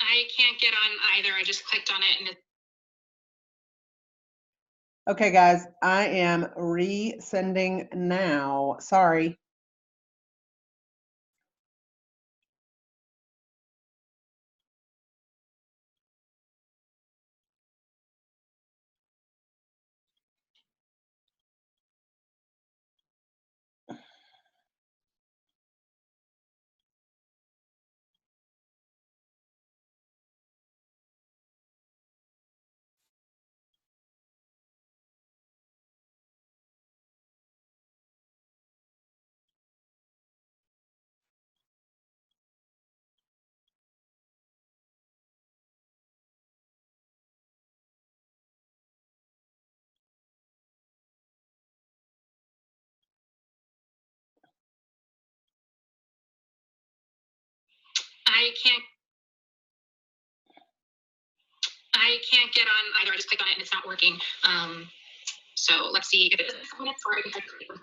I can't get on either. I just clicked on it and it. Okay, guys, I am resending now. Sorry. I can't get on either. I just clicked on it and it's not working. So let's see if it is a couple minutes or I can try to create one.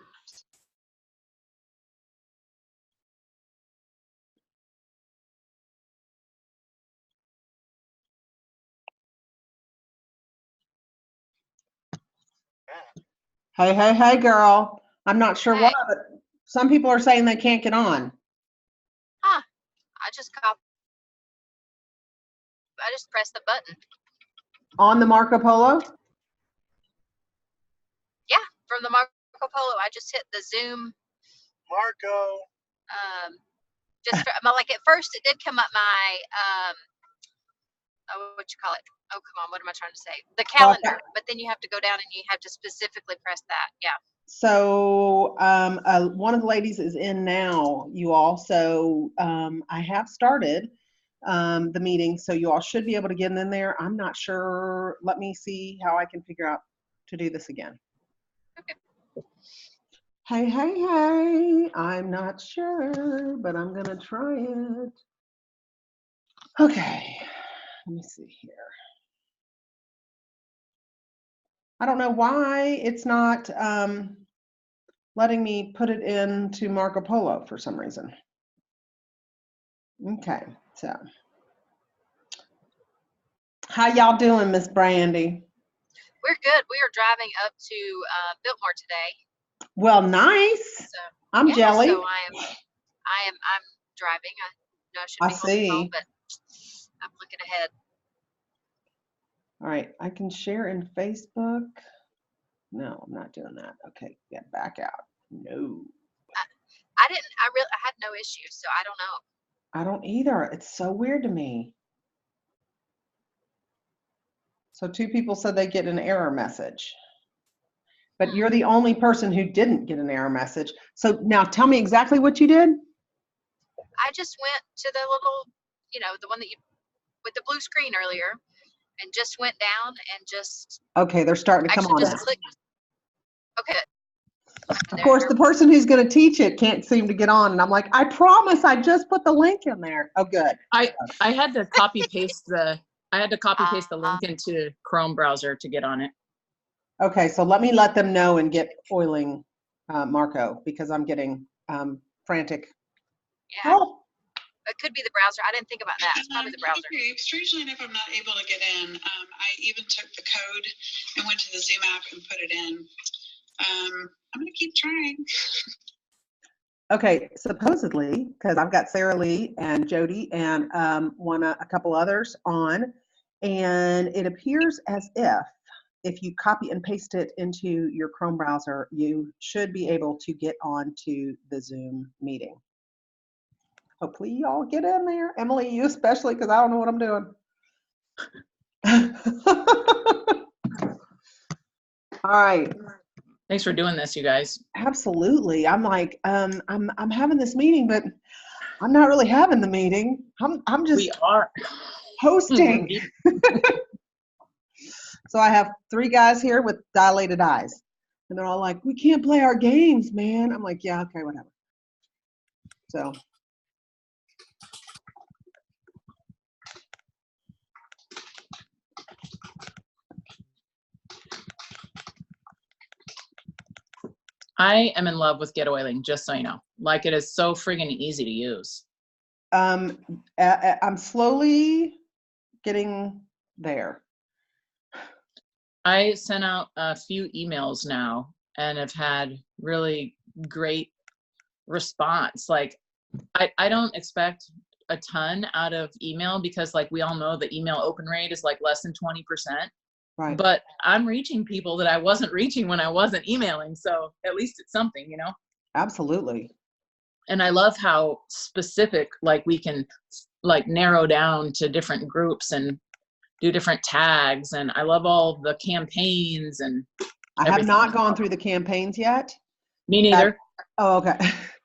Hey, girl. I'm not sure Hey. why, but some people are saying they can't get on. Huh. I just pressed the button. On the Marco Polo? Yeah, from the Marco Polo. I just hit the Zoom. Marco. Like at first it did come up my what you call it? Oh, come on. What am I trying to say? The calendar. But then you have to go down and you have to specifically press that. Yeah. So one of the ladies is in now, you all. So I have started the meeting, so you all should be able to get in there. I'm not sure. Let me see how I can figure out to do this again. Okay. Hey. I'm not sure, but I'm going to try it. Okay. Let me see here. I don't know why it's not letting me put it into Marco Polo for some reason. Okay, so how y'all doing, Miss Brandy? We're good. We are driving up to Biltmore today. Well, nice. So, I'm yeah, jelly. So I'm driving. I know I should be I see. home, but I'm looking ahead. All right, I can share in Facebook. No, I'm not doing that. Okay, get back out. No. I had no issues, so I don't know. I don't either. It's so weird to me. So 2 people said they get an error message. But you're the only person who didn't get an error message. So now tell me exactly what you did. I just went to the little, the one that you with the blue screen earlier, and just went down and just. Okay, they're starting to come on. Just click. Okay. Of course, the person who's going to teach it can't seem to get on, and I'm like, I promise, I just put the link in there. Oh, good. I had to copy paste the link into Chrome browser to get on it. Okay, so let them know and get foiling Marco, because I'm getting frantic. Yeah. Oh. It could be the browser. I didn't think about that. It's probably the browser. Okay, strangely enough, I'm not able to get in. I even took the code and went to the Zoom app and put it in. I'm going to keep trying. Okay, supposedly, because I've got Sarah Lee and Jody and a couple others on, and it appears as if you copy and paste it into your Chrome browser, you should be able to get onto the Zoom meeting. Hopefully y'all get in there. Emily, you especially, because I don't know what I'm doing. All right. Thanks for doing this, you guys. Absolutely. I'm like, I'm having this meeting, but I'm not really having the meeting. I'm just we are hosting. So I have 3 guys here with dilated eyes, and they're all like, we can't play our games, man. I'm like, yeah, okay, whatever. So I am in love with Getaway Link, just so you know. Like, it is so friggin' easy to use. I'm slowly getting there. I sent out a few emails now and have had really great response. Like, I don't expect a ton out of email because, like, we all know the email open rate is like less than 20%. Right. But I'm reaching people that I wasn't reaching when I wasn't emailing. So at least it's something, you know? Absolutely. And I love how specific, like, we can like narrow down to different groups and do different tags. And I love all the campaigns and I have everything. not gone through the campaigns yet. Me neither. Oh, okay.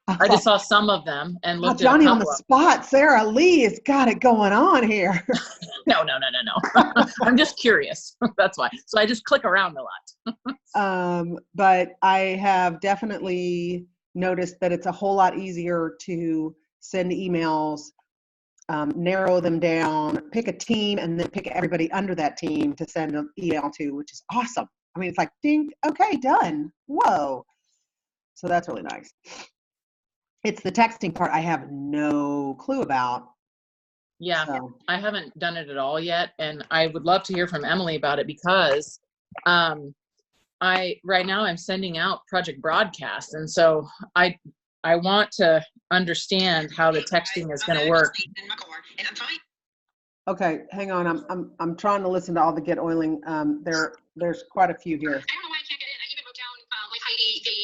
I just saw some of them and Oh, looked Johnny at a on the couple of spot. Sarah Lee has got it going on here. No. I'm just curious. That's why. So I just click around a lot. But I have definitely noticed that it's a whole lot easier to send emails, narrow them down, pick a team, and then pick everybody under that team to send an email to, which is awesome. I mean, it's like, ding, okay, done. Whoa. So that's really nice. It's the texting part I have no clue about. Yeah, So. I haven't done it at all yet. And I would love to hear from Emily about it because right now I'm sending out Project Broadcast. And so I want to understand how the texting is going to work. Okay, hang on. I'm trying to listen to all the Get Oiling. There's quite a few here. I don't know why I can't get in. I even wrote down like Heidi the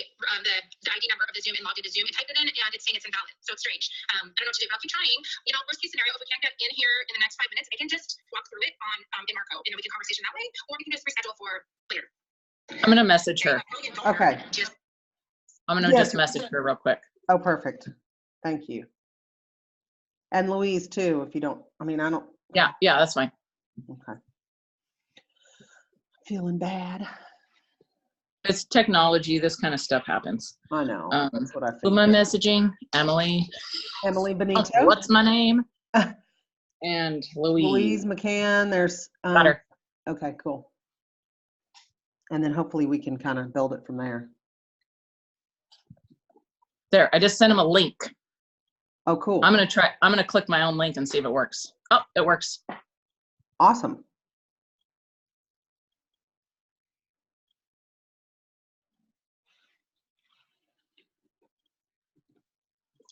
ID number of the Zoom and logged into Zoom and typed it in, and it's saying it's invalid. So it's strange. I don't know what to do, but I'll keep trying. You know, worst case scenario, if we can't get in here in the next 5 minutes, I can just walk through it on in Marco, and then we can conversation that way, or we can just reschedule for later. I'm going to message her. Okay. I'm going to just message her real quick. Oh, perfect. Thank you. And Louise too, if you don't, I don't. Yeah, that's fine. Okay. Feeling bad. It's technology. This kind of stuff happens. I know. That's what I Who am I figured. messaging? Emily. Emily Benito. What's my name? And Louise McCann. There's. Got her. Okay, cool. And then hopefully we can kind of build it from there. There, I just sent him a link. Oh, cool. I'm going to click my own link and see if it works. Oh, it works. Awesome.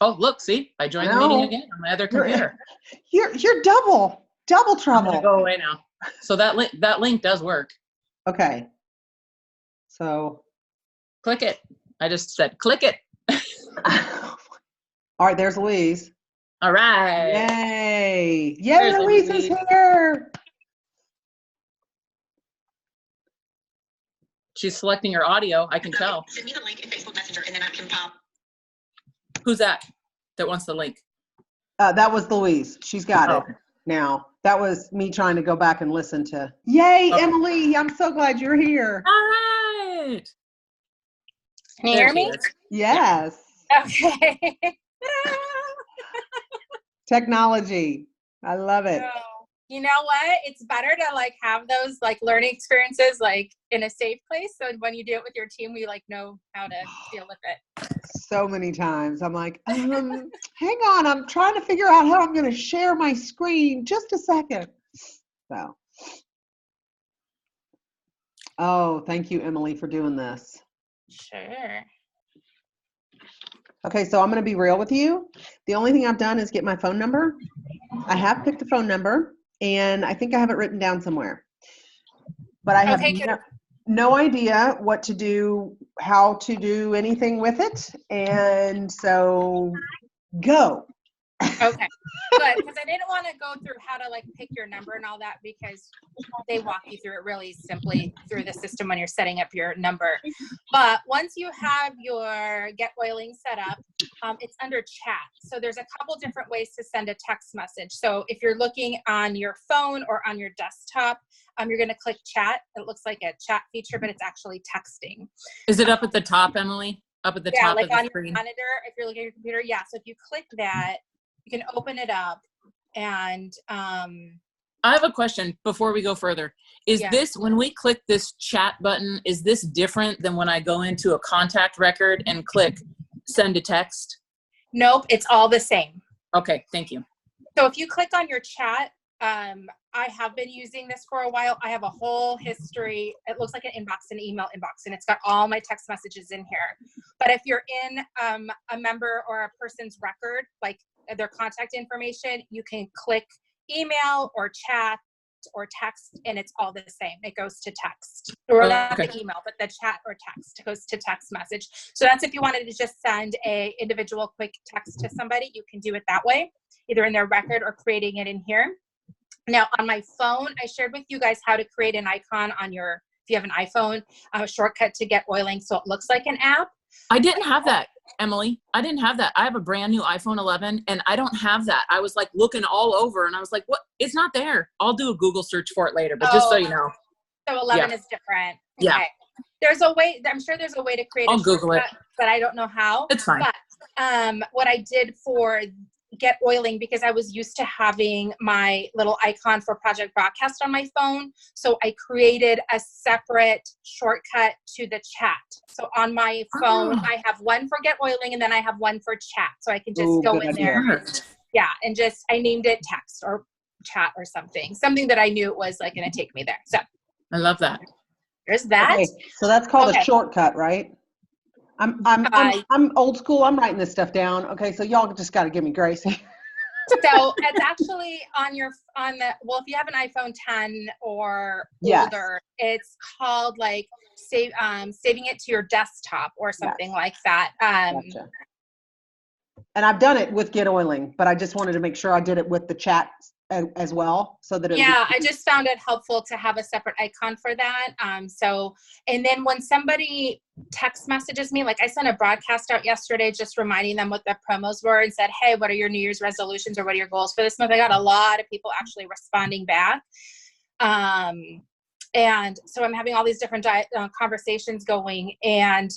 Oh, look, see, I joined the meeting again on my other computer. You're double I'm trouble. gonna go away now. So that link does work. Okay. So. Click it. I just said, click it. All right, there's Louise. All right. Yay. Yay, There's Louise is here. She's selecting her audio. I can tell. Send me the link in Facebook Messenger, and then I can pop. Who's that wants the link? That was Louise. She's got it now. That was me trying to go back and listen to. Yay, Emily. I'm so glad you're here. All right. Can you hear me? Yes. Okay. Technology. I love it. So, you know what? It's better to like have those like learning experiences like in a safe place. So when you do it with your team, we like know how to deal with it. So many times I'm like, hang on, I'm trying to figure out how I'm going to share my screen. Just a second. So, oh, thank you, Emily, for doing this. Sure. Okay, so I'm going to be real with you. The only thing I've done is get my phone number. I have picked a phone number, and I think I have it written down somewhere. But I have no idea what to do, how to do anything with it. And so, go. Okay, good, because I didn't want to go through how to like pick your number and all that, because they walk you through it really simply through the system when you're setting up your number. But once you have your Get Oiling set up, it's under chat. So there's a couple different ways to send a text message. So if you're looking on your phone or on your desktop, you're going to click chat. It looks like a chat feature, but it's actually texting. Is it up at the top, Emily? Up at the top like of the on screen? your monitor, if you're looking at your computer. Yeah, so if you click that, you can open it up and I have a question before we go further. Is this, when we click this chat button, is this different than when I go into a contact record and click send a text? Nope, it's all the same. Okay, thank you. So if you click on your chat, I have been using this for a while. I have a whole history. It looks like an inbox, an email inbox, and it's got all my text messages in here. But if you're in a member or a person's record, like their contact information, you can click email or chat or text, and it's all the same. It goes to text, or not the email, but the chat or text goes to text message. So that's if you wanted to just send a individual quick text to somebody, you can do it that way, either in their record or creating it in here. Now on my phone, I shared with you guys how to create an icon on your, if you have an iPhone, a shortcut to Get Oiling so it looks like an app. I didn't have that, Emily. I didn't have that. I have a brand new iPhone 11 and I don't have that. I was like looking all over and I was like, what? It's not there. I'll do a Google search for it later, but just so you know. So 11 is different. Yeah. Okay. There's a way, I'm sure there's a way to create I'll Google it. but I don't know how. It's fine. But what I did for Get Oiling, because I was used to having my little icon for Project Broadcast on my phone. So I created a separate shortcut to the chat. So on my phone, I have one for Get Oiling and then I have one for chat. So I can just go in there. Yeah. And just, I named it text or chat or something that I knew it was like going to take me there. So I love that. there's that. Okay, so that's called a shortcut, right? I'm old school. I'm writing this stuff down. Okay, so y'all just got to give me grace. So it's actually well, if you have an iPhone 10 or older, it's called like saving it to your desktop or something like that. Gotcha. And I've done it with Get Oiling, but I just wanted to make sure I did it with the chat as well, so that I just found it helpful to have a separate icon for that. And then when somebody text messages me, like I sent a broadcast out yesterday just reminding them what the promos were and said, hey, what are your New Year's resolutions or what are your goals for this month? I got a lot of people actually responding back. And so I'm having all these different conversations going, and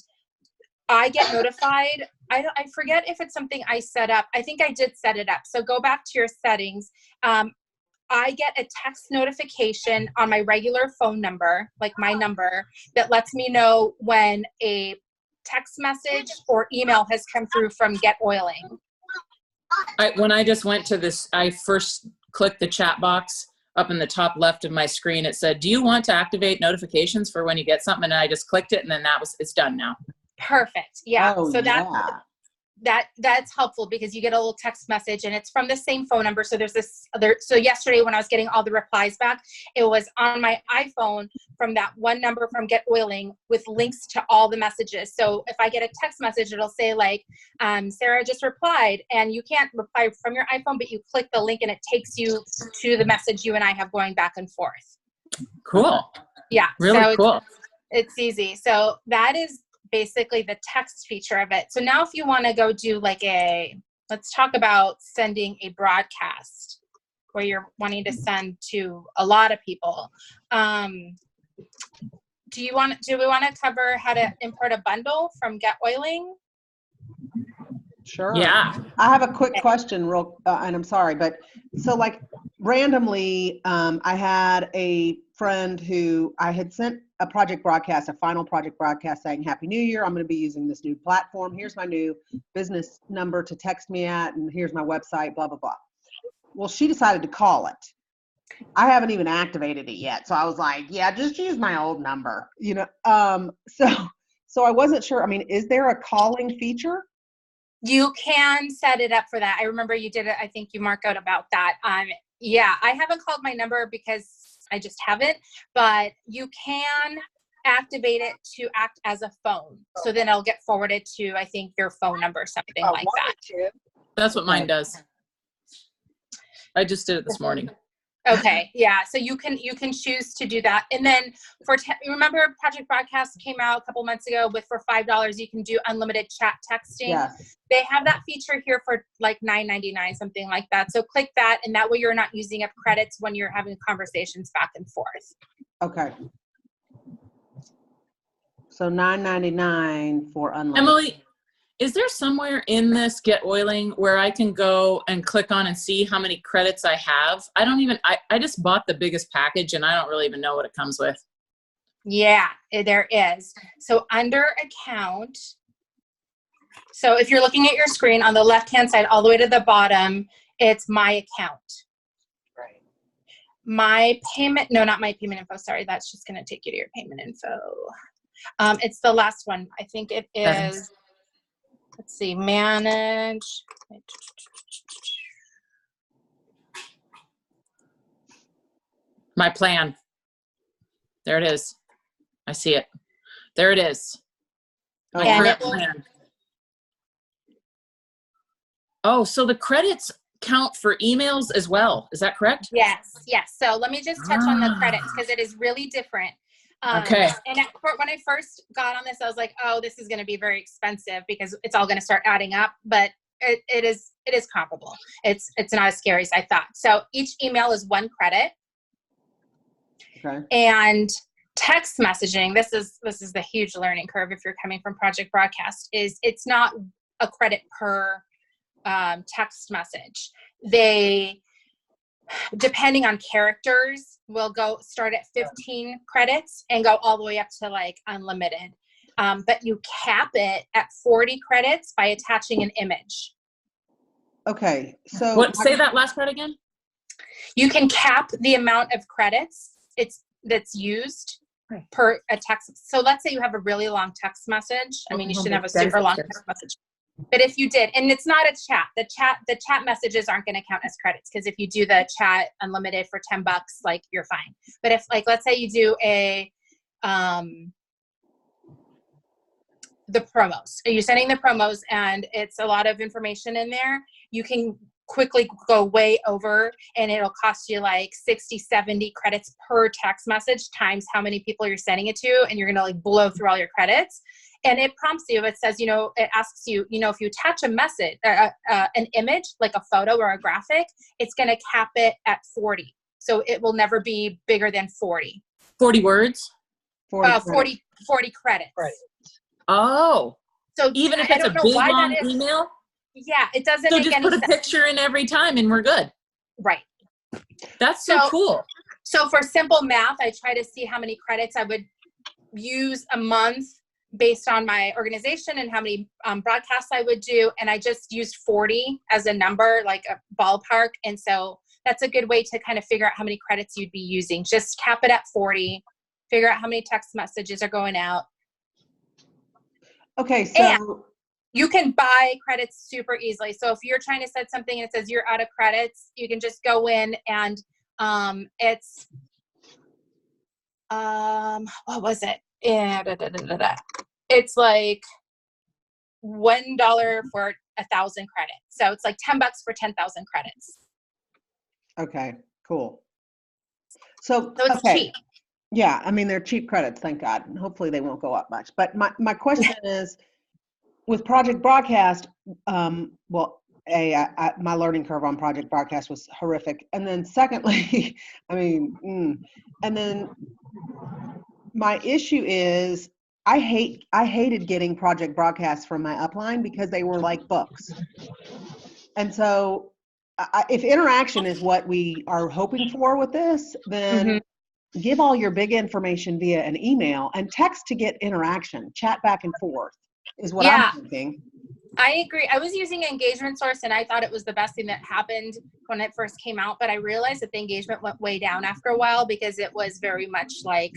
I get notified. I forget if it's something I set up. I think I did set it up. So go back to your settings. I get a text notification on my regular phone number, like my number, that lets me know when a text message or email has come through from Get Oiling. When I just went to this, I first clicked the chat box up in the top left of my screen. It said, do you want to activate notifications for when you get something? And I just clicked it, and then it's done now. Perfect. Yeah. Oh, so that's helpful because you get a little text message and it's from the same phone number. So there's this other, so yesterday when I was getting all the replies back, it was on my iPhone from that one number from Get Oiling with links to all the messages. So if I get a text message, it'll say like, Sarah just replied, and you can't reply from your iPhone, but you click the link and it takes you to the message you and I have going back and forth. Cool. Yeah. Really so cool. It's easy. So that is basically the text feature of it. So now if you want to go do like let's talk about sending a broadcast where you're wanting to send to a lot of people. Do we want to cover how to import a bundle from Get Oiling? Sure. Yeah. I have a quick question, and I'm sorry, but so like randomly, I had a friend who I had sent a project broadcast, a final project broadcast saying, Happy New Year. I'm going to be using this new platform. Here's my new business number to text me at, and here's my website, blah, blah, blah. Well, she decided to call it. I haven't even activated it yet. So I was like, yeah, just use my old number, So I wasn't sure. I mean, is there a calling feature? You can set it up for that. I remember you did it. I think you marked out about that. Yeah, I haven't called my number because I just haven't, but you can activate it to act as a phone. So then it'll get forwarded to, I think, your phone number, something like that. That's what mine does. I just did it this morning. Okay. Yeah. So you can choose to do that. And then remember Project Broadcast came out a couple months ago for $5, you can do unlimited chat texting. Yes. They have that feature here for like $9.99, something like that. So click that, and that way you're not using up credits when you're having conversations back and forth. Okay. So $9.99 for unlimited. Emily, is there somewhere in this Get Oiling where I can go and click on and see how many credits I have? I just bought the biggest package and I don't really even know what it comes with. Yeah, there is. So under account, so if you're looking at your screen on the left-hand side, all the way to the bottom, it's my account. Right. My payment, no, not my payment info. Sorry, that's just going to take you to your payment info. It's the last one. I think it is, let's see, manage. My plan. There it is. I see it. There it is. My Oh, And current it will- plan. Oh, so the credits count for emails as well. Is that correct? Yes, yes. So let me just touch on the credits Ah. because it is really different. Okay. And when I first got on this, I was like, oh, this is going to be very expensive because it's all going to start adding up. But it is comparable. It's not as scary as I thought. So each email is 1 credit. okay. And text messaging, this is the huge learning curve if you're coming from Project Broadcast, is it's not a credit per text message. They, depending on characters, will go start at 15 credits and go all the way up to like unlimited. But you cap it at 40 credits by attaching an image. Okay. So What? Say that last part again. You can cap the amount of credits that's used per a text. So let's say you have a really long text message. I mean, you shouldn't have a super long text message. But if you did, and it's not a chat, the chat messages aren't going to count as credits because if you do the chat unlimited for $10, like you're fine. But if like, let's say you do the promos, you're sending the promos and it's a lot of information in there, you can quickly go way over and it'll cost you like 60, 70 credits per text message times how many people you're sending it to. And you're going to like blow through all your credits. And it prompts you, it says, it asks you, if you attach a message, an image, like a photo or a graphic, it's going to cap it at 40. So it will never be bigger than 40. 40 words? 40 credits. Right. Oh. So Even if I it's a don't know big why long that is. email? Yeah, it doesn't So make just any put a sense. picture in every time and we're good. Right. That's so cool. So for simple math, I try to see how many credits I would use a month based on my organization and how many broadcasts I would do. And I just used 40 as a number, like a ballpark. And so that's a good way to kind of figure out how many credits you'd be using. Just cap it at 40, figure out how many text messages are going out. Okay. So You can buy credits super easily. So if you're trying to set something and it says you're out of credits, you can just go in and it's, what was it? It's like $1 for 1,000 credits. So it's like $10 for 10,000 credits. okay, cool. So So it's okay. cheap. Yeah, I mean, they're cheap credits, thank God. And hopefully they won't go up much. But my question is, with Project Broadcast, well, my learning curve on Project Broadcast was horrific. And then secondly, I mean, and then my issue is I hated getting Project Broadcast from my upline because they were like books. And so if interaction is what we are hoping for with this, then give all your big information via an email and text to get interaction, chat back and forth is what I'm thinking. I agree. I was using Engagement Source and I thought it was the best thing that happened when it first came out, but I realized that the engagement went way down after a while because it was very much like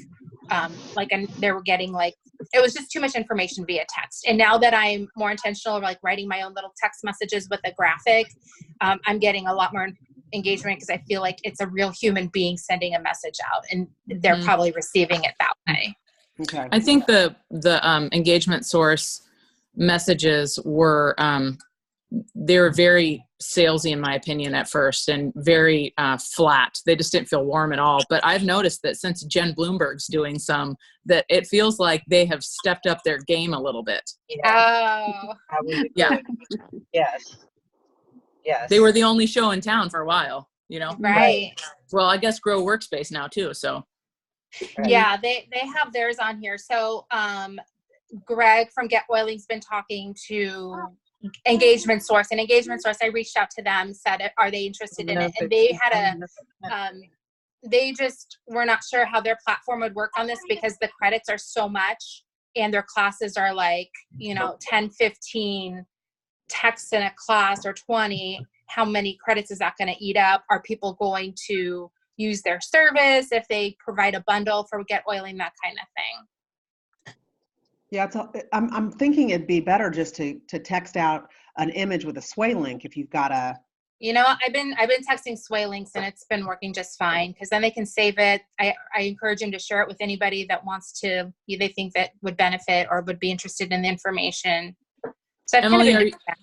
they were getting like, it was just too much information via text. And now that I'm more intentional, like writing my own little text messages with a graphic, I'm getting a lot more engagement because I feel like it's a real human being sending a message out and they're probably receiving it that way. Okay. I think the Engagement Source messages were they were very salesy in my opinion at first and very flat. They just didn't feel warm at all. But I've noticed that since Jen Bloomberg's doing some, that it feels like they have stepped up their game a little bit. Oh, Yeah. Yes. Yes. They were the only show in town for a while, right. Well, I guess Grow Workspace now too, so. Yeah, they have theirs on here. So Greg from Get Oiling's been talking to Engagement Source, and Engagement Source, I reached out to them, said, are they interested in it? And they had they just were not sure how their platform would work on this because the credits are so much and their classes are like, 10, 15 texts in a class or 20. How many credits is that going to eat up? Are people going to, use their service, if they provide a bundle for get oiling, that kind of thing. Yeah, I'm thinking it'd be better just to text out an image with a sway link if you've got a. You know, I've been texting sway links and it's been working just fine because then they can save it. I encourage them to share it with anybody that wants to, they think that would benefit or would be interested in the information. So I've Emily, kind of been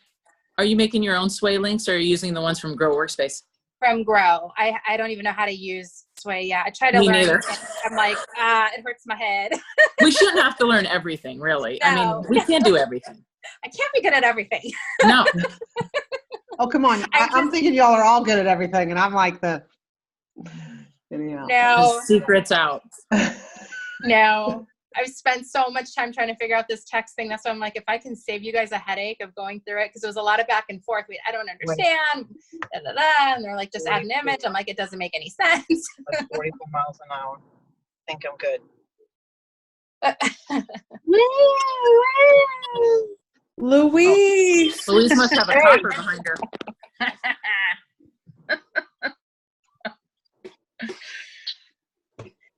are you making your own sway links or are you using the ones from Grow Workspace? from Grow. I don't even know how to use sway yet. I try to Me learn. neither. I'm like, it hurts my head. We shouldn't have to learn everything, really. I No. mean, we can't do everything. I can't be good at everything. No. Oh, come on. I'm thinking y'all are all good at everything, and I'm like anyhow. No, The secret's out. no. I've spent so much time trying to figure out this text thing. That's why I'm like, if I can save you guys a headache of going through it, because it was a lot of back and forth. I don't understand. Da, da, da. And they're like, just add an image. I'm like, it doesn't make any sense. Like 44 miles an hour. I think I'm good. Louise. Louise must have a Hey. copper behind her.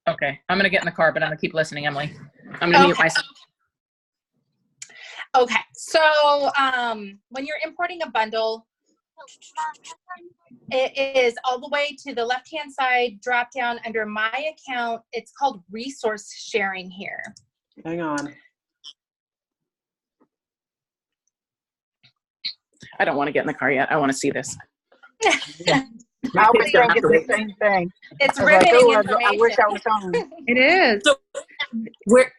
Okay, I'm gonna get in the car, but I'm gonna keep listening, Emily. I'm gonna mute Okay. myself. Okay, so when you're importing a bundle, it is all the way to the left-hand side, drop down under My Account. It's called Resource Sharing here. Hang on. I don't want to get in the car yet. I want to see this. I was thinking the same thing. It's I was like, riveting oh, information. I wish I was home. It is. So,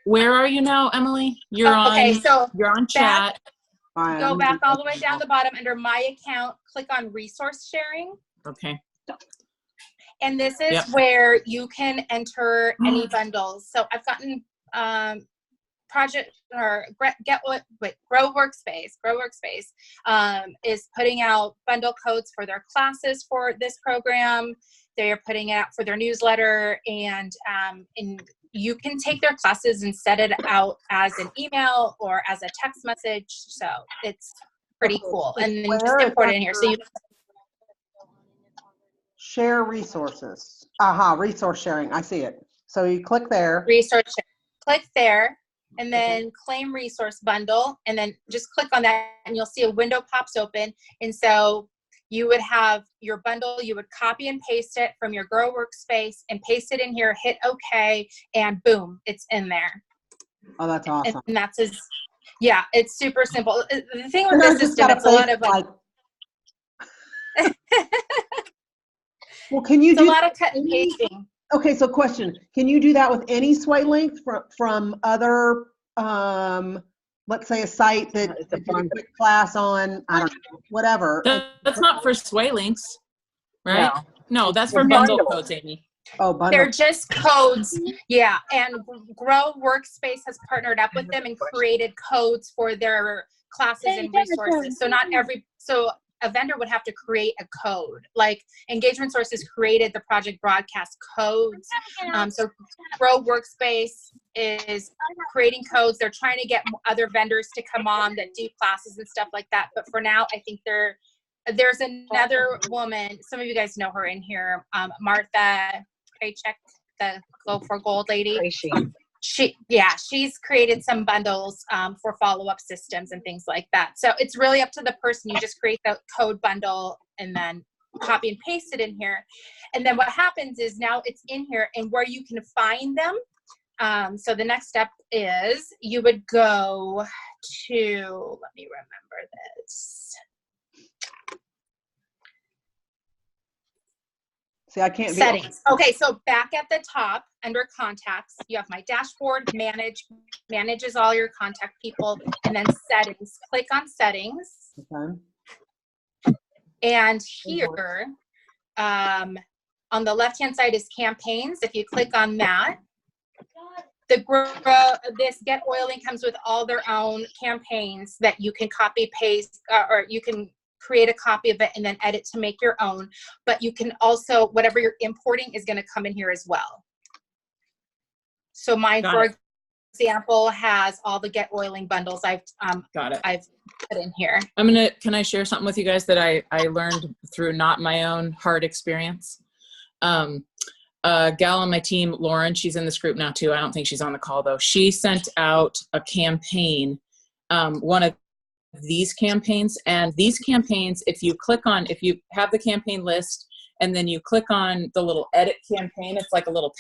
where are you now, Emily? You're on. Okay, so You're on back- chat. go back all the way down the bottom under My Account, click on Resource Sharing. Okay. And this is Yep. where you can enter any bundles. So I've gotten project or Grow Workspace is putting out bundle codes for their classes for this program. They are putting it out for their newsletter, and you can take their classes and set it out as an email or as a text message. So it's pretty cool. And then you just Where is import it that in here. So you Share resources. Resource sharing. I see it. So you click there. research, click there, and then claim resource bundle, and then just click on that and you'll see a window pops open. And so you would have your bundle, you would copy and paste it from your Grow Workspace and paste it in here, hit OK, and boom, it's in there. Oh, that's awesome. And that's yeah, it's super simple. The thing with And I this just system, gotta it's a lot of like. Well, can you it's a do? lot of cut and pasting. Okay, so question: can you do that with any sway link from other, let's say a site that It's a did a bundle. quick class on, I don't know, whatever. That's not for sway links, right? No, that's It's for a bundle bundle. codes, Amy. Oh, bundle. They're just codes. Yeah. And Grow Workspace has partnered up with them and created codes for their classes and resources. So so a vendor would have to create a code. Like Engagement Sources created the project broadcast codes. So Grow Workspace is creating codes. They're trying to get other vendors to come on that do classes and stuff like that. But for now, I think there's another woman, some of you guys know her in here, Martha Kraychek, the Go for Gold lady. She's created some bundles for follow-up systems and things like that. So it's really up to the person. You just create the code bundle and then copy and paste it in here. And then what happens is now it's in here and where you can find them. So the next step is you would go to, let me remember this. See, I can't. Settings. Okay, so back at the top under contacts, you have my dashboard, manages all your contact people, and then settings. Click on settings. Okay. And here on the left-hand side is campaigns. If you click on that, this Get Oiling comes with all their own campaigns that you can copy paste or you can create a copy of it and then edit to make your own. But you can also, whatever you're importing is going to come in here as well. So mine, for example, has all the Get Oiling bundles I've put in here. Can I share something with you guys that I learned through not my own hard experience? a gal on my team, Lauren, she's in this group now too. I don't think she's on the call though. She sent out a campaign, one of these campaigns, and these campaigns, if you have the campaign list and then you click on the little edit campaign, it's like a little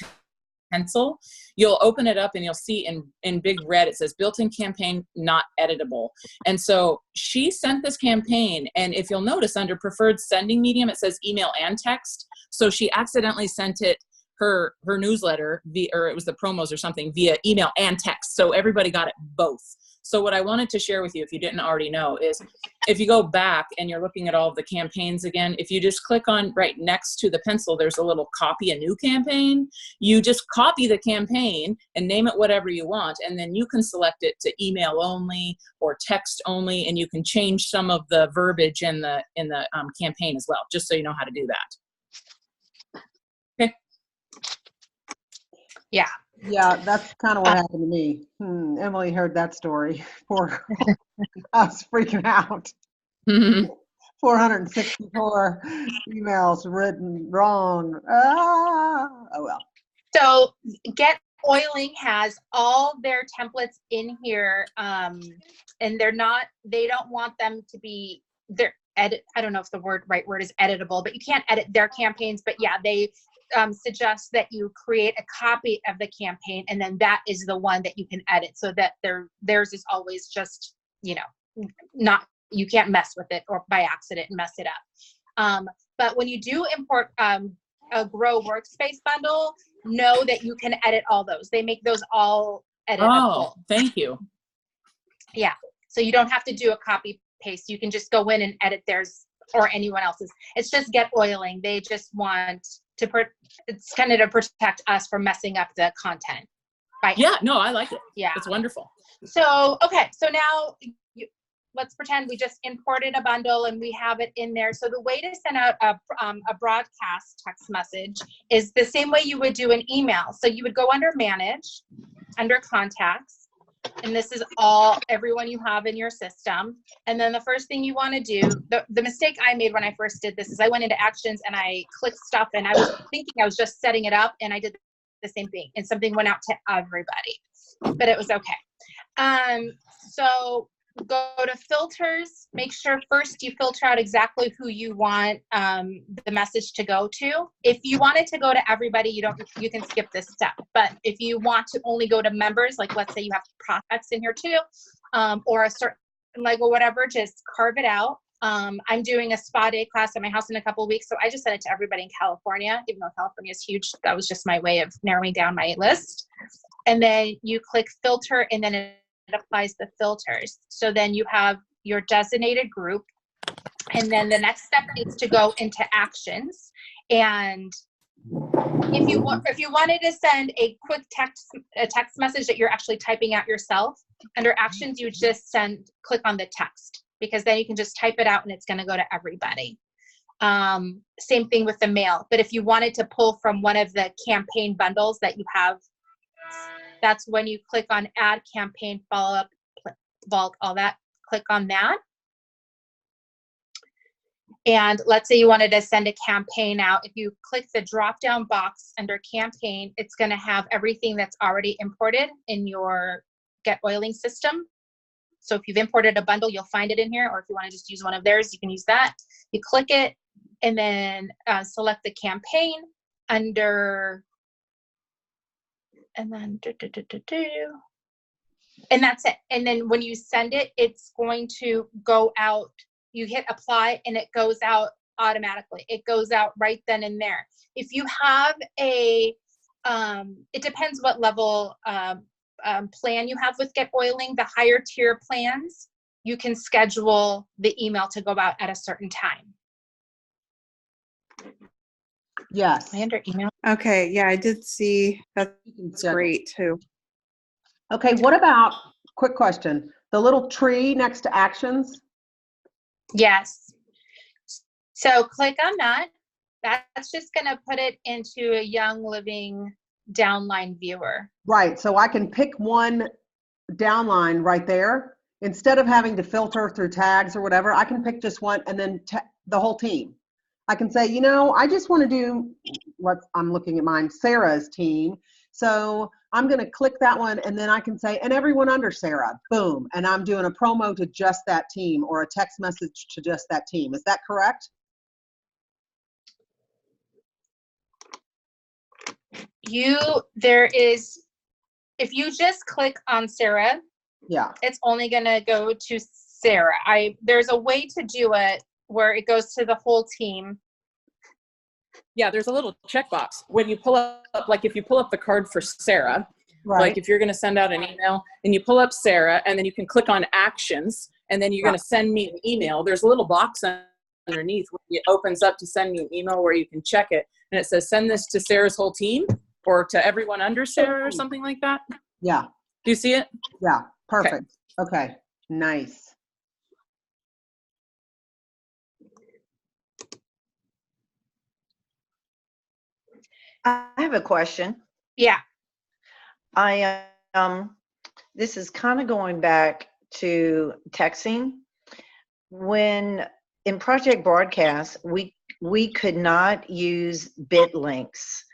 pencil, you'll open it up and you'll see in big red, it says built-in campaign not editable. And so she sent this campaign, and if you'll notice under preferred sending medium, it says email and text. So she accidentally sent it, her newsletter, or it was the promos or something, via email and text. So everybody got it both. So what I wanted to share with you, if you didn't already know, is if you go back and you're looking at all of the campaigns again, if you just click on right next to the pencil, there's a little copy a new campaign. You just copy the campaign and name it whatever you want, and then you can select it to email only or text only, and you can change some of the verbiage in the campaign as well, just so you know how to do that. Okay. Yeah. Yeah, that's kind of what happened to me. Emily heard that story. Poor, I was freaking out. 464 emails written wrong. Oh well. So Get Oiling has all their templates in here, and they don't want them to be, I don't know if the right word is editable, but you can't edit their campaigns. But yeah, they suggest that you create a copy of the campaign, and then that is the one that you can edit, so that theirs is always just, not, you can't mess with it or by accident mess it up. But when you do import a Grow Workspace bundle, know that you can edit all those. They make those all editable. Oh, thank you. Yeah, so you don't have to do a copy paste. You can just go in and edit theirs or anyone else's. It's just Get Oiling. They just want to it's kind of to protect us from messing up the content. Yeah, no, I like it. Yeah, it's wonderful. So okay, so now let's pretend we just imported a bundle and we have it in there. So the way to send out a broadcast text message is the same way you would do an email. So you would go under Manage, under Contacts, and this is everyone you have in your system. And then the first thing you want to do, the mistake I made when I first did this is I went into Actions and I clicked stuff, and I was thinking I was just setting it up, and I did the same thing, and something went out to everybody, but it was okay. So go to Filters, make sure first you filter out exactly who you want the message to go to. If you want it to go to everybody, you can skip this step. But if you want to only go to members, like let's say you have prospects in here too, or a certain, like, or whatever, just carve it out. I'm doing a spa day class at my house in a couple of weeks, so I just sent it to everybody in California, even though California is huge. That was just my way of narrowing down my list. And then you click Filter, and then it applies the filters. So then you have your designated group, and then the next step needs to go into Actions. And if you wanted to send a quick text message that you're actually typing out yourself, under Actions you just click on the text, because then you can just type it out and it's going to go to everybody. Same thing with the mail. But if you wanted to pull from one of the campaign bundles that you have, that's when you click on Add Campaign Follow-up, Vault, all that. Click on that. And let's say you wanted to send a campaign out. If you click the drop-down box under Campaign, it's going to have everything that's already imported in your Get Oiling system. So if you've imported a bundle, you'll find it in here. Or if you want to just use one of theirs, you can use that. You click it, and then select the campaign under, and then and that's it. And then when you send it, it's going to go out. You hit Apply, and it goes out automatically. It goes out right then and there. If you have a, it depends what level plan you have with Get Oiling. The higher tier plans, you can schedule the email to go out at a certain time. Yes. I under email. Okay, yeah, I did see. That's Yeah. great too. Okay, what about, quick question, the little tree next to Actions? Yes. So click on that. That's just going to put it into a Young Living downline viewer. Right, so I can pick one downline right there. Instead of having to filter through tags or whatever, I can pick just one and then the whole team. I can say, you know, I just want to do I'm looking at mine, Sarah's team. So I'm going to click that one, and then I can say, and everyone under Sarah, boom. And I'm doing a promo to just that team or a text message to just that team. Is that correct? If you just click on Sarah, Yeah. it's only going to go to Sarah. There's a way to do it where it goes to the whole team. Yeah, there's a little checkbox when you pull up, like if you pull up the card for Sarah, Right. like if you're going to send out an email and you pull up Sarah, and then you can click on actions, and then you're going to send me an email. There's a little box underneath where it opens up to send me an email where you can check it, and it says send this to Sarah's whole team or to everyone under Sarah or something like that. Yeah. Do you see it? Yeah. Perfect. Okay. Nice. I have a question. Yeah. This is kind of going back to texting. When in Project Broadcast, we could not use bit links.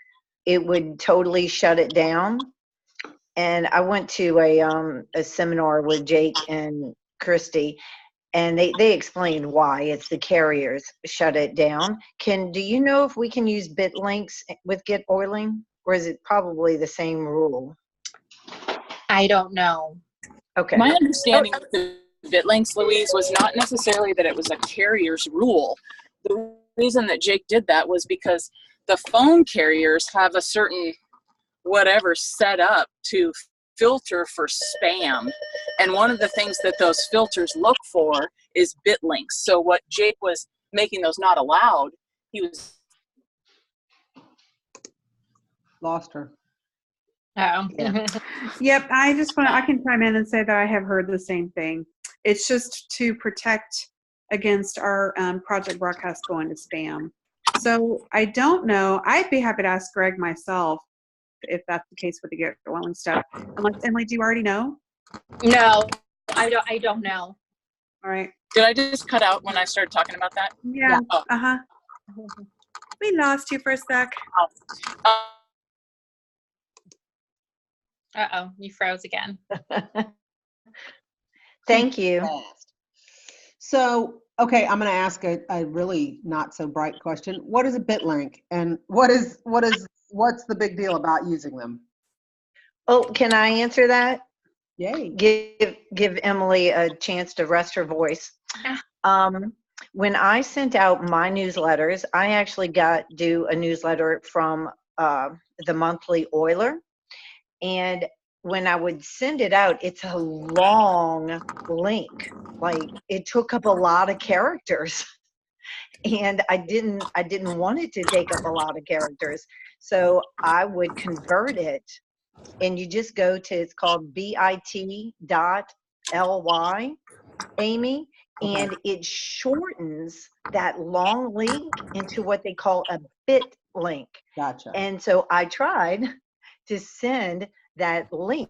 It would totally shut it down. And I went to a seminar with Jake and Christy, and they explained why. It's the carriers shut it down. Do you know if we can use bit links with Get Oiling, or is it probably the same rule? I don't know. Okay. My understanding with the BitLinks, Louise, was not necessarily that it was a carrier's rule. The reason that Jake did that was because the phone carriers have a certain whatever set up to filter for spam. And one of the things that those filters look for is BitLinks. So what Jake was making those not allowed, he was... Lost her. Oh. Yeah. Yep, I can chime in and say that I have heard the same thing. It's just to protect against our Project Broadcast going to spam. So I don't know. I'd be happy to ask Greg myself if that's the case with the Get Oiling stuff. Unless, Emily, do you already know? No, I don't know. All right. Did I just cut out when I started talking about that? Yeah. Oh. Uh-huh. We lost you for a sec. Uh-oh, you froze again. Thank you. Fast. So, okay, I'm going to ask a really not so bright question. What is a bit link, and what's the big deal about using them? Oh, can I answer that? Yay. Give Emily a chance to rest her voice. When I sent out my newsletters, I actually do a newsletter from the Monthly Oiler. And when I would send it out, it's a long link. Like, it took up a lot of characters. And I didn't want it to take up a lot of characters. So I would convert it, and you just go to, it's called bit.ly, Amy, and it shortens that long link into what they call a bit link. Gotcha. And so I tried to send that link.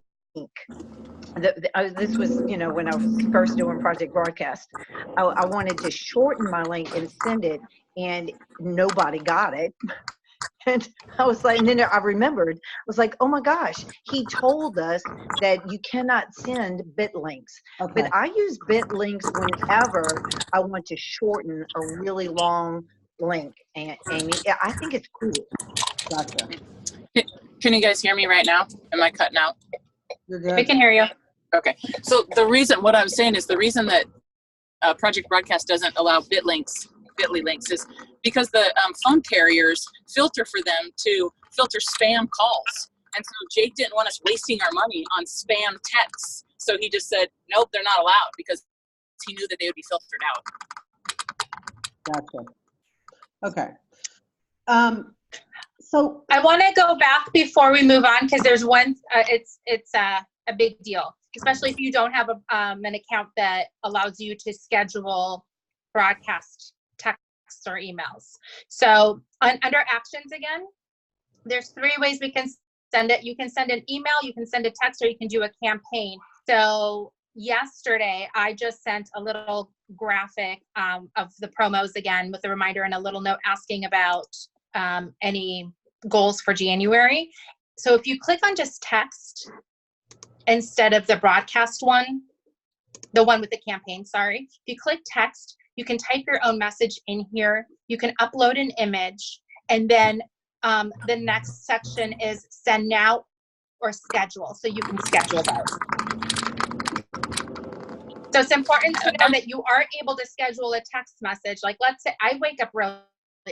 This was, when I was first doing Project Broadcast. I wanted to shorten my link and send it, and nobody got it. And I was like, and then I remembered, I was like, oh my gosh, he told us that you cannot send bit links. Okay. But I use bit links whenever I want to shorten a really long link. And Amy, I think it's cool. Gotcha. Can you guys hear me right now? Am I cutting out? You're good. We can hear you. Okay. So what I'm saying is the reason that Project Broadcast doesn't allow Bitly links is because the phone carriers filter for them to filter spam calls. And so Jake didn't want us wasting our money on spam texts. So he just said, nope, they're not allowed, because he knew that they would be filtered out. Gotcha. Okay. So I want to go back before we move on, because there's one. It's a big deal, especially if you don't have an account that allows you to schedule broadcast texts or emails. So under actions again, there's 3 ways we can send it. You can send an email, you can send a text, or you can do a campaign. So yesterday, I just sent a little graphic of the promos again with a reminder and a little note asking about any goals for January. So if you click on just text instead of the broadcast one, the one with the campaign, sorry. If you click text, you can type your own message in here. You can upload an image, and then the next section is send now or schedule. So you can schedule those. So it's important to know that you are able to schedule a text message. Like, let's say I wake up really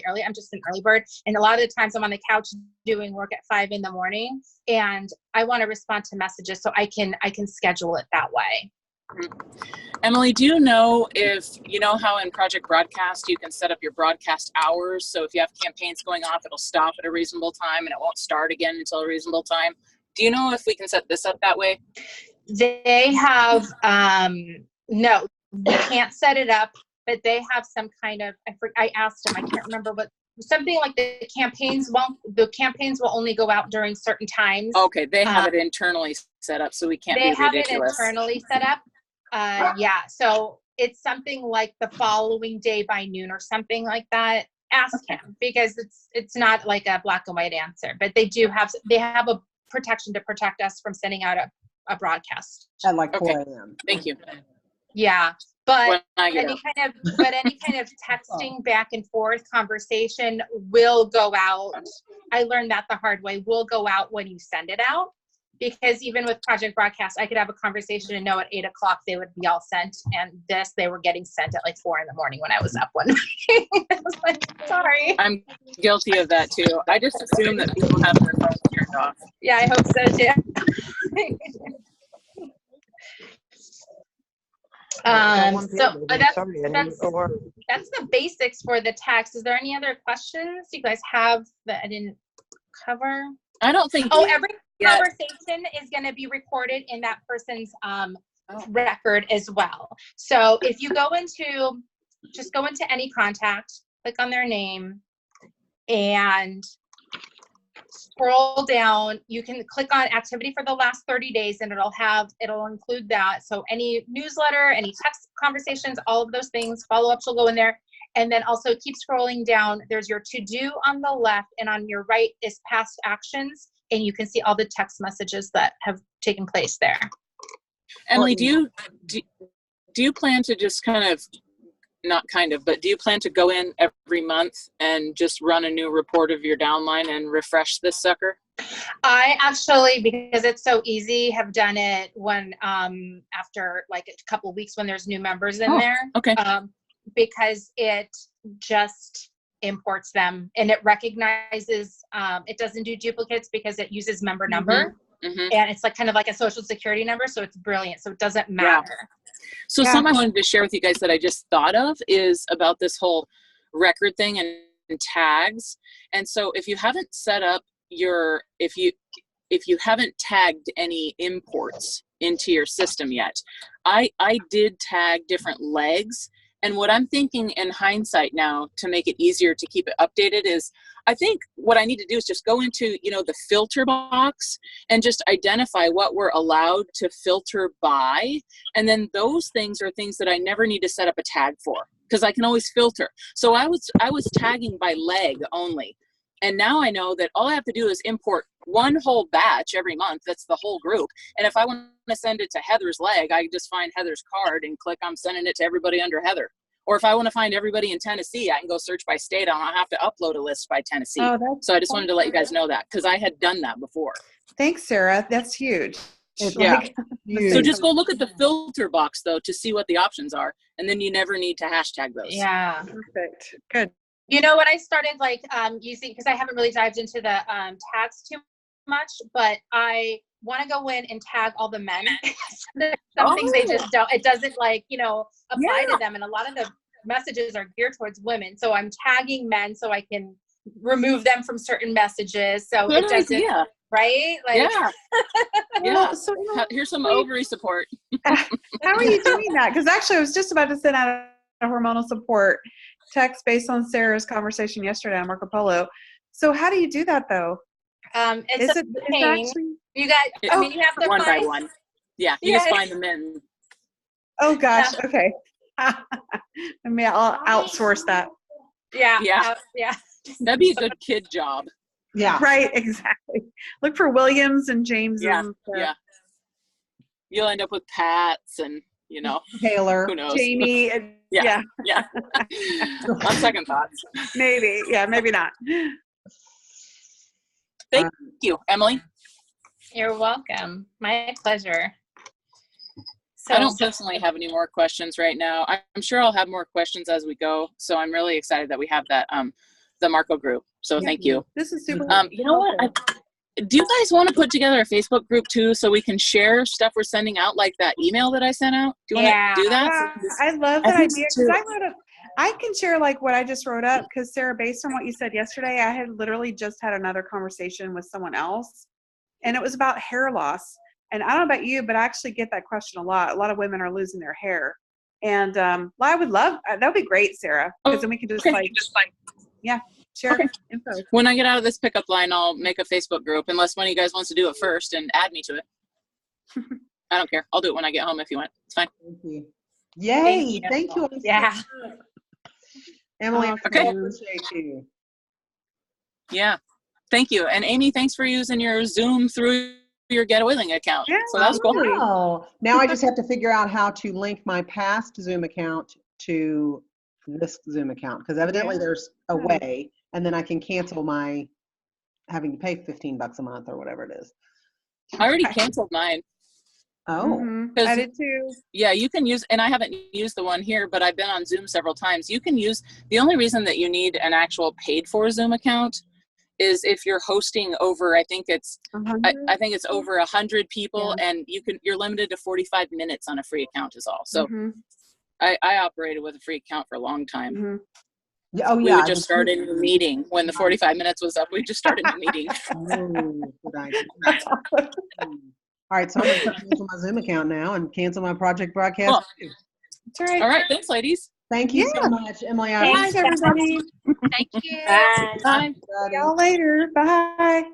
early. I'm just an early bird. And a lot of the times I'm on the couch doing work at 5 in the morning, and I want to respond to messages, so I can schedule it that way. Emily, do you know if, you know how in Project Broadcast you can set up your broadcast hours? So if you have campaigns going off, it'll stop at a reasonable time and it won't start again until a reasonable time. Do you know if we can set this up that way? They have, no, we can't set it up, but they have some kind of, I asked them, I can't remember, but something like the campaigns will only go out during certain times. Okay, they have it internally set up, so we can't be ridiculous. They have it internally set up. Yeah, so it's something like the following day by noon or something like that. Ask him, because it's not like a black and white answer, but they have a protection to protect us from sending out a broadcast At like 4 a.m. Thank you. Yeah, but any kind of texting back and forth conversation will go out. I learned that the hard way. Will go out when you send it out, because even with Project Broadcast, I could have a conversation and know at 8 o'clock they would be all sent, and they were getting sent at like 4 in the morning when I was up one night. I was like, sorry. I'm guilty of that too. I just assume that people have their phones turned off. Yeah, I hope so too. So that's the basics for the text. Is there any other questions you guys have that I didn't cover? I don't think. Every conversation is going to be recorded in that person's record as well. So if you just go into any contact, click on their name, and scroll down. You can click on activity for the last 30 days and it'll include that. So any newsletter, any text conversations, all of those things, follow-ups will go in there. And then also keep scrolling down. There's your to-do on the left, and on your right is past actions. And you can see all the text messages that have taken place there. Emily, do you plan to just but do you plan to go in every month and just run a new report of your downline and refresh this sucker? I actually, because it's so easy, have done it when after like a couple of weeks when there's new members in there. Okay. Because it just imports them, and it recognizes, it doesn't do duplicates because it uses member number. Mm-hmm. And it's like kind of like a social security number, so it's brilliant. So it doesn't matter. Yeah. So something I wanted to share with you guys that I just thought of is about this whole record thing and tags. And so if you haven't set up if you haven't tagged any imports into your system yet, I did tag different legs. And what I'm thinking in hindsight now to make it easier to keep it updated is, I think what I need to do is just go into, the filter box and just identify what we're allowed to filter by. And then those things are things that I never need to set up a tag for, because I can always filter. So I was tagging by leg only. And now I know that all I have to do is import one whole batch every month. That's the whole group. And if I want to send it to Heather's leg, I just find Heather's card and click I'm sending it to everybody under Heather. Or if I want to find everybody in Tennessee, I can go search by state. I don't have to upload a list by Tennessee. So I just wanted to let you guys know that, because I had done that before. Thanks, Sarah. That's huge. So just go look at the filter box, though, to see what the options are. And then you never need to hashtag those. Yeah. Perfect. Good. You know what I started using, because I haven't really dived into the tags too much, but I want to go in and tag all the men. Some things they just don't, it doesn't apply to them. And a lot of the messages are geared towards women. So I'm tagging men so I can remove them from certain messages. So Good it doesn't, idea. Right? Well, so here's some ovary support. How are you doing that? Because actually I was just about to send out a hormonal support text based on Sarah's conversation yesterday on Marco Polo. So how do you do that though? It's a pain. You got, you have to one find by one. Yeah, you just find the men. Oh gosh. Okay. I mean, I'll outsource that. Yeah. Yeah. Yeah. That'd be a good kid job. Yeah. Right. Exactly. Look for Williams and James. Yeah, and, yeah. You'll end up with Pats and, Taylor. who knows? Jamie. And, Yeah. yeah. Yeah. On second thoughts. Maybe. Yeah. Maybe not. Thank you, Emily. You're welcome. My pleasure. I don't personally have any more questions right now. I'm sure I'll have more questions as we go. So I'm really excited that we have that, the Marco group. So thank you. This is super. You know what? Do you guys want to put together a Facebook group too, so we can share stuff we're sending out, like that email that I sent out? Do you want to do that? Yeah, I love I that think idea so because too. I can share like what I just wrote up because Sarah, based on what you said yesterday, I had literally just had another conversation with someone else, and it was about hair loss. And I don't know about you, but I actually get that question a lot. A lot of women are losing their hair, and well, I would love that. Would be great, Sarah, because then we can just share info. When I get out of this pickup line, I'll make a Facebook group, unless one of you guys wants to do it first and add me to it. I don't care. I'll do it when I get home if you want. It's fine. Thank you. Yay. Thank you. Yeah. Emily, I Okay. appreciate you. Yeah. Thank you. And Amy, thanks for using your Zoom through your Get Oiling account. Yeah, So that was cool. Oh, now I just have to figure out how to link my past Zoom account to this Zoom account, because evidently there's a way, and then I can cancel my having to pay $15 a month or whatever it is. I already canceled mine. Oh, I did too. Yeah, you can use, and I haven't used the one here, but I've been on Zoom several times. You can use, the only reason that you need an actual paid for Zoom account is if you're hosting over, I think it's over 100 people, and you're limited to 45 minutes on a free account is all. So I operated with a free account for a long time. Yeah, oh, We yeah. would just start a new meeting when the 45 minutes was up. We just started a new meeting. Good idea. All right, so I'm going to cancel my Zoom account now and cancel my project broadcast. Cool. Too. That's right. All right, thanks, ladies. Thank you so much, Emily. Thanks, everybody. Thank you. Bye. See y'all later. Bye.